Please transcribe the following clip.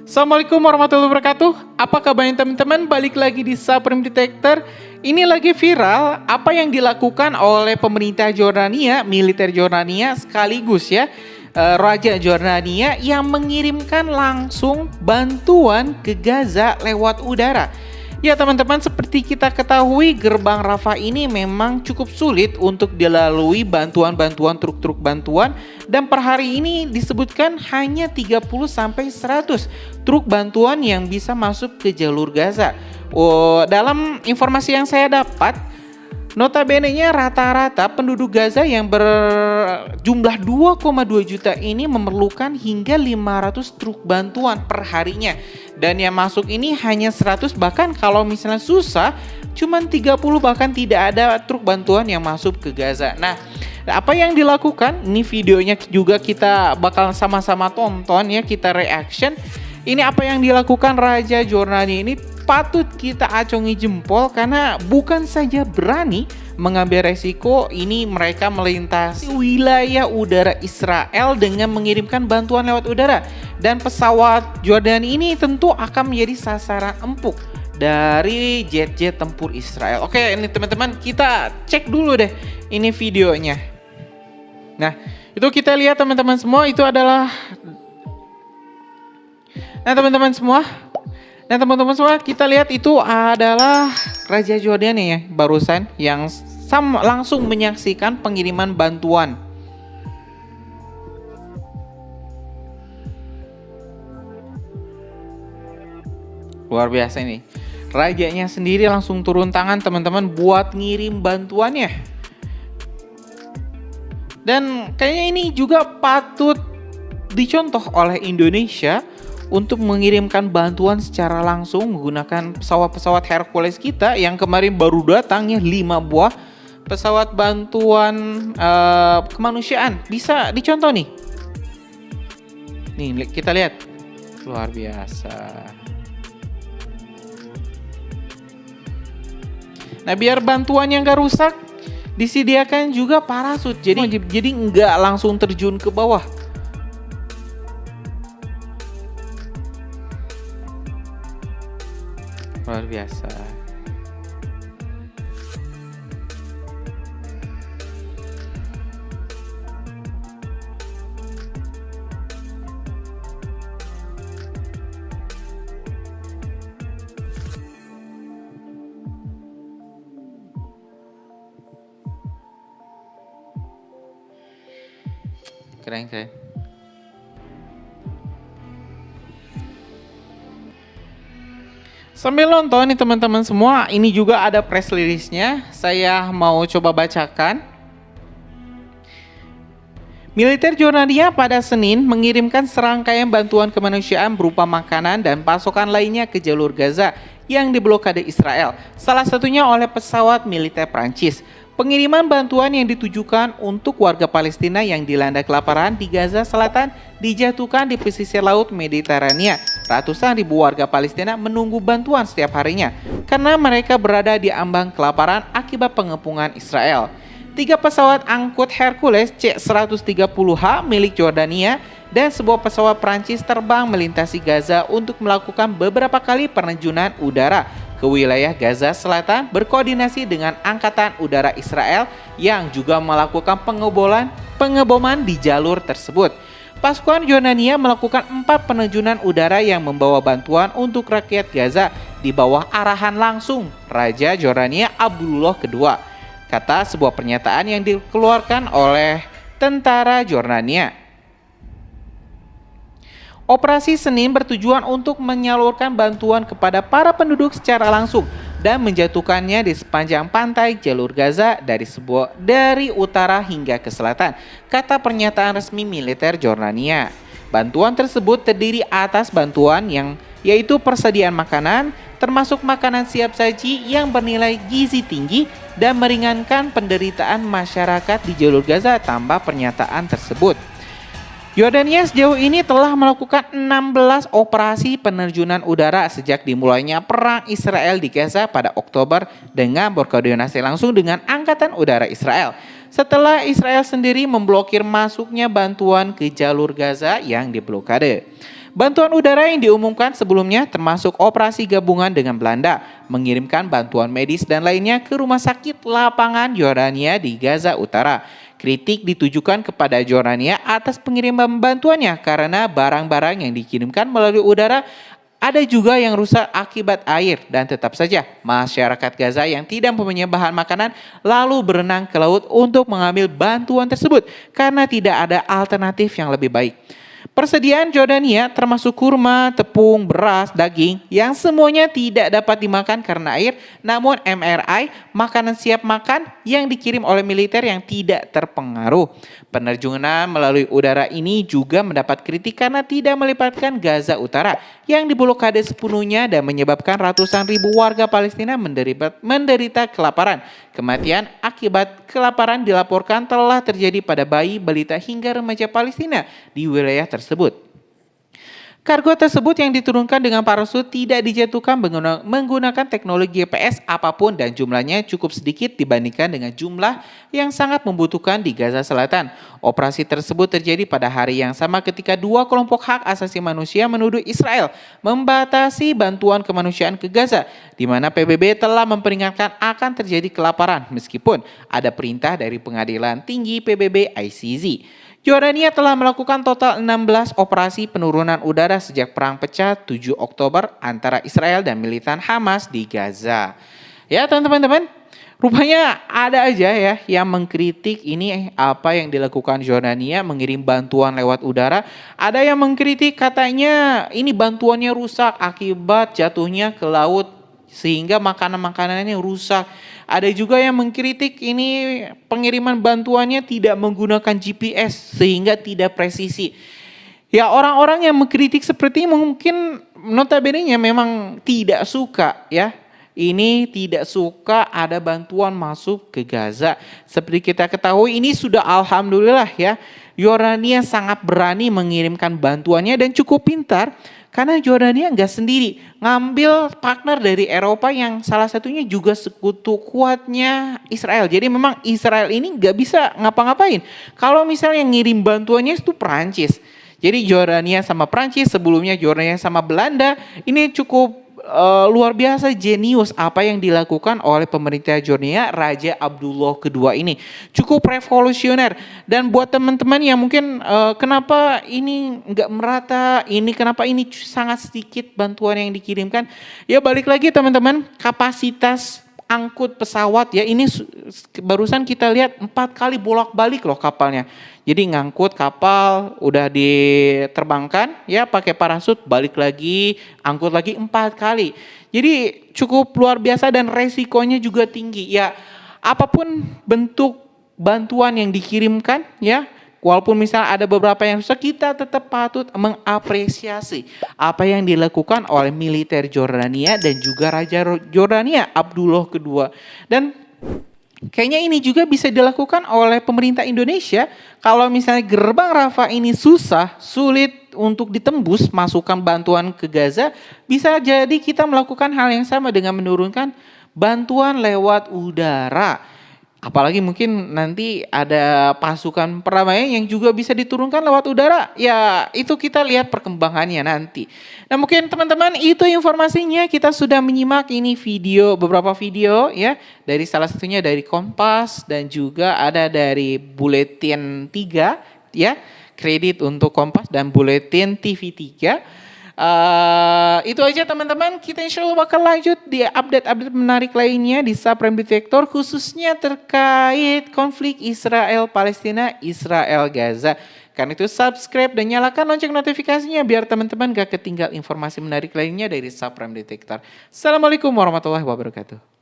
Assalamualaikum warahmatullahi wabarakatuh. Apa kabarnya teman-teman? Balik lagi di Supreme Detector. Ini lagi viral apa yang dilakukan oleh pemerintah Jordania, militer Jordania sekaligus Raja Jordania yang mengirimkan langsung bantuan ke Gaza lewat udara. Ya teman-teman, seperti kita ketahui gerbang Rafah ini memang cukup sulit untuk dilalui bantuan-bantuan truk-truk bantuan, dan per hari ini disebutkan hanya 30-100 truk bantuan yang bisa masuk ke jalur Gaza. Dalam informasi yang saya dapat, notabene-nya rata-rata penduduk Gaza yang berjumlah 2,2 juta ini memerlukan hingga 500 truk bantuan per harinya. Dan yang masuk ini hanya 100, bahkan kalau misalnya susah cuman 30, bahkan tidak ada truk bantuan yang masuk ke Gaza. Nah, apa yang dilakukan? Ini videonya juga kita bakal sama-sama tonton ya, kita reaction. Ini apa yang dilakukan Raja Jordania ini patut kita acungi jempol, karena bukan saja berani mengambil resiko ini mereka melintasi wilayah udara Israel dengan mengirimkan bantuan lewat udara, dan pesawat Jordania ini tentu akan menjadi sasaran empuk dari jet-jet tempur Israel. Oke, ini teman-teman kita cek dulu deh ini videonya. Nah, itu kita lihat teman-teman semua, itu adalah teman-teman semua kita lihat itu adalah Raja Jordania ya, barusan yang langsung menyaksikan pengiriman bantuan. Luar biasa ini. Rajanya sendiri langsung turun tangan teman-teman buat ngirim bantuannya. Dan kayaknya ini juga patut dicontoh oleh Indonesia untuk mengirimkan bantuan secara langsung menggunakan pesawat-pesawat Hercules kita yang kemarin baru datang ya, 5 buah pesawat bantuan kemanusiaan. Bisa dicontoh nih. Nih kita lihat. Luar biasa. Nah, biar bantuan yang gak rusak, disediakan juga parasut. Jadi nggak langsung terjun ke bawah. Luar biasa. Keren. Sambil nonton nih teman-teman semua, ini juga ada press release-nya. Saya mau coba bacakan. Militer Jordania pada Senin mengirimkan serangkaian bantuan kemanusiaan berupa makanan dan pasokan lainnya ke jalur Gaza yang diblokade Israel, salah satunya oleh pesawat militer Prancis. Pengiriman bantuan yang ditujukan untuk warga Palestina yang dilanda kelaparan di Gaza Selatan dijatuhkan di pesisir laut Mediterania. Ratusan ribu warga Palestina menunggu bantuan setiap harinya karena mereka berada di ambang kelaparan akibat pengepungan Israel. 3 pesawat angkut Hercules C-130H milik Jordania dan sebuah pesawat Prancis terbang melintasi Gaza untuk melakukan beberapa kali penerjunan udara ke wilayah Gaza Selatan, berkoordinasi dengan Angkatan Udara Israel yang juga melakukan pengeboman di jalur tersebut. Pasukan Jordania melakukan 4 penerjunan udara yang membawa bantuan untuk rakyat Gaza di bawah arahan langsung Raja Jordania Abdullah II, kata sebuah pernyataan yang dikeluarkan oleh tentara Jordania. Operasi Senin bertujuan untuk menyalurkan bantuan kepada para penduduk secara langsung dan menjatuhkannya di sepanjang pantai jalur Gaza dari utara hingga ke selatan, kata pernyataan resmi militer Jordania. Bantuan tersebut terdiri atas bantuan yaitu persediaan makanan, termasuk makanan siap saji yang bernilai gizi tinggi dan meringankan penderitaan masyarakat di jalur Gaza, tambah pernyataan tersebut. Jordania sejauh ini telah melakukan 16 operasi penerjunan udara sejak dimulainya perang Israel di Gaza pada Oktober dengan berkoordinasi langsung dengan Angkatan Udara Israel. Setelah Israel sendiri memblokir masuknya bantuan ke jalur Gaza yang diblokade. Bantuan udara yang diumumkan sebelumnya termasuk operasi gabungan dengan Belanda, mengirimkan bantuan medis dan lainnya ke rumah sakit lapangan Jordania di Gaza Utara. Kritik ditujukan kepada Jordania atas pengiriman bantuannya karena barang-barang yang dikirimkan melalui udara ada juga yang rusak akibat air dan tetap saja masyarakat Gaza yang tidak mempunyai bahan makanan lalu berenang ke laut untuk mengambil bantuan tersebut karena tidak ada alternatif yang lebih baik. Persediaan Jordania termasuk kurma, tepung, beras, daging yang semuanya tidak dapat dimakan karena air, namun MRI, makanan siap makan yang dikirim oleh militer yang tidak terpengaruh. Penerjunan melalui udara ini juga mendapat kritik karena tidak melibatkan Gaza Utara yang diblokade sepenuhnya dan menyebabkan ratusan ribu warga Palestina menderita kelaparan. Kematian akibat kelaparan dilaporkan telah terjadi pada bayi, balita hingga remaja Palestina di wilayah tersebut. Kargo tersebut yang diturunkan dengan parasut tidak dijatuhkan menggunakan teknologi GPS apapun dan jumlahnya cukup sedikit dibandingkan dengan jumlah yang sangat membutuhkan di Gaza Selatan. Operasi tersebut terjadi pada hari yang sama ketika dua kelompok hak asasi manusia menuduh Israel membatasi bantuan kemanusiaan ke Gaza, di mana PBB telah memperingatkan akan terjadi kelaparan meskipun ada perintah dari Pengadilan Tinggi PBB ICZ. Jordania telah melakukan total 16 operasi penurunan udara sejak perang pecah 7 Oktober antara Israel dan militan Hamas di Gaza. Ya teman-teman, rupanya ada aja ya yang mengkritik ini apa yang dilakukan Jordania mengirim bantuan lewat udara. Ada yang mengkritik katanya ini bantuannya rusak akibat jatuhnya ke laut sehingga makanan-makanannya rusak. Ada juga yang mengkritik ini pengiriman bantuannya tidak menggunakan GPS sehingga tidak presisi. Ya orang-orang yang mengkritik seperti ini mungkin notabene-nya memang tidak suka ya. Ini tidak suka ada bantuan masuk ke Gaza. Seperti kita ketahui ini sudah alhamdulillah ya. Jordania sangat berani mengirimkan bantuannya dan cukup pintar. Karena Jordania nggak sendiri, ngambil partner dari Eropa yang salah satunya juga sekutu kuatnya Israel. Jadi memang Israel ini nggak bisa ngapa-ngapain. Kalau misalnya ngirim bantuannya itu Perancis. Jadi Jordania sama Perancis, sebelumnya Jordania sama Belanda, ini cukup luar biasa jenius apa yang dilakukan oleh pemerintah Jordania Raja Abdullah II ini. Cukup revolusioner. Dan buat teman-teman yang mungkin kenapa ini nggak merata, ini kenapa ini sangat sedikit bantuan yang dikirimkan. Ya balik lagi teman-teman, kapasitas angkut pesawat ya ini barusan kita lihat 4 kali bolak-balik loh kapalnya. Jadi ngangkut kapal udah diterbangkan ya pakai parasut, balik lagi angkut lagi 4 kali. Jadi cukup luar biasa dan resikonya juga tinggi. Ya apapun bentuk bantuan yang dikirimkan ya, walaupun misalnya ada beberapa yang rusak, kita tetap patut mengapresiasi apa yang dilakukan oleh militer Jordania dan juga Raja Jordania Abdullah II. Dan kayaknya ini juga bisa dilakukan oleh pemerintah Indonesia. Kalau misalnya gerbang Rafah ini sulit untuk ditembus, masukkan bantuan ke Gaza, bisa jadi kita melakukan hal yang sama dengan menurunkan bantuan lewat udara. Apalagi mungkin nanti ada pasukan perdamaian yang juga bisa diturunkan lewat udara. Ya itu kita lihat perkembangannya nanti. Nah mungkin teman-teman itu informasinya. Kita sudah menyimak ini beberapa video ya. Dari salah satunya dari Kompas dan juga ada dari Buletin 3 ya. Kredit untuk Kompas dan Buletin TV 3. Itu aja teman-teman, kita insya Allah bakal lanjut di update-update menarik lainnya di Supreme Detector khususnya terkait konflik Israel-Palestina, Israel-Gaza. Karena itu subscribe dan nyalakan lonceng notifikasinya biar teman-teman gak ketinggal informasi menarik lainnya dari Supreme Detector. Assalamualaikum warahmatullahi wabarakatuh.